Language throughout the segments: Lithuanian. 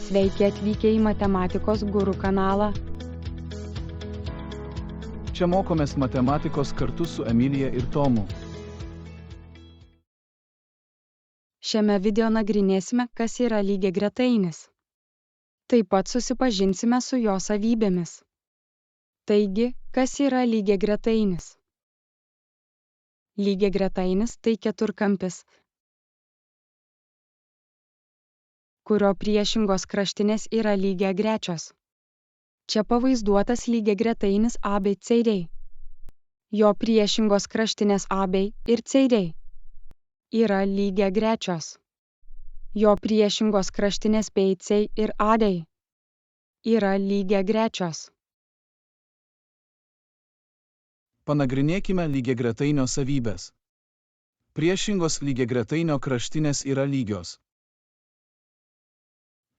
Sveiki atvykę į Matematikos guru kanalą. Čia mokomės matematikos kartu su Emilija ir Tomu. Šiame video nagrinėsime, kas yra lygiagretainis. Taip pat susipažinsime su jo savybėmis. Taigi, kas yra lygiagretainis? Lygiagretainis tai keturkampis, kurio priešingos kraštinės yra lygiagrečios. Čia pavaizduotas lygiagretainis ABCD. Jo priešingos kraštinės AB ir CD yra lygiagrečios. Jo priešingos kraštinės BC ir AD yra lygiagrečios. Panagrinėkime lygiagretainio savybės. Priešingos lygiagretainio kraštinės yra lygios.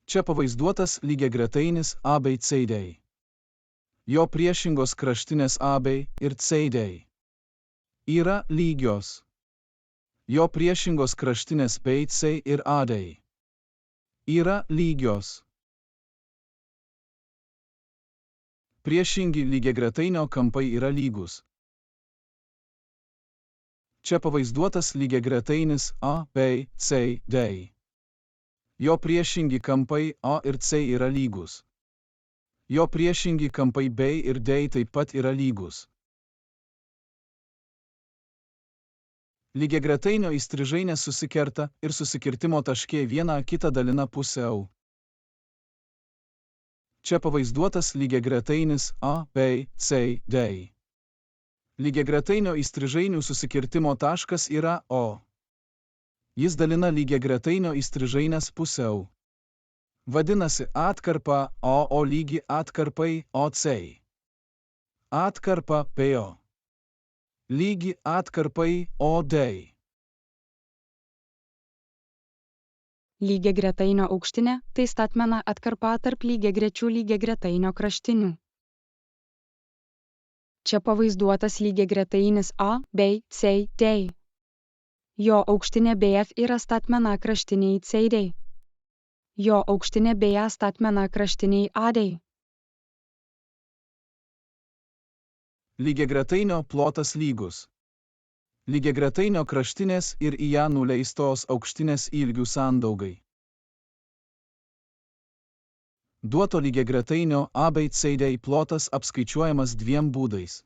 Čia pavaizduotas lygiagretainis ABCD. Jo priešingos kraštinės AB ir CD yra lygios. Jo priešingos kraštinės BC ir AD yra lygios. Priešingi lygiagretainio kampai yra lygus. Čia pavaizduotas lygiagretainis ABCD. Jo priešingi kampai A ir C yra lygus. Jo priešingi kampai B ir D taip pat yra lygus. Lygiagretainio įstrižainės susikerta ir susikirtimo taške vieną kitą dalina pusiau. Čia pavaizduotas lygiagretainis ABCD. Lygiagretainio įstrižainių susikirtimo taškas yra O. Jis dalina lygiagretainio įstrižainės pusiau. Vadinasi atkarpa O lygi atkarpai OC. Atkarpa PO lygi atkarpai OD. Lygiagretainio aukštinė tai statmena atkarpa tarp lygiagrečių lygiagretainio kraštinių. Čia pavaizduotas lygiagretainis ABCD. Jo aukštinė BF yra statmena kraštiniai CD. Jo aukštinė BA statmena kraštiniai AD. Lygiagretainio plotas lygus. Lygiagretainio kraštinės ir į ją nuleistos aukštinės ilgių sandaugai. Duoto lygiagretainio ABCD plotas apskaičiuojamas dviem būdais.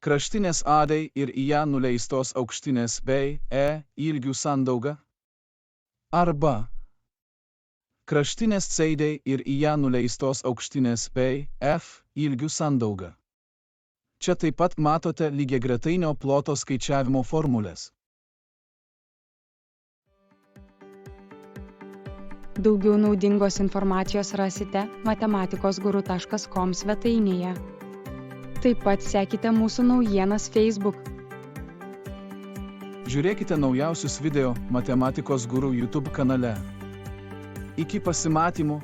Kraštinės AD ir į ją nuleistos aukštinės BE ilgių sandauga arba kraštinės CD ir į ją nuleistos aukštinės BF ilgių sandauga. Čia taip pat matote lygiagretainio ploto skaičiavimo formulės. Daugiau naudingos informacijos rasite matematikosguru.com svetainėje. Taip pat sekite mūsų naujienas Facebook. Žiūrėkite naujausius video Matematikos guru YouTube kanale. Iki pasimatymų.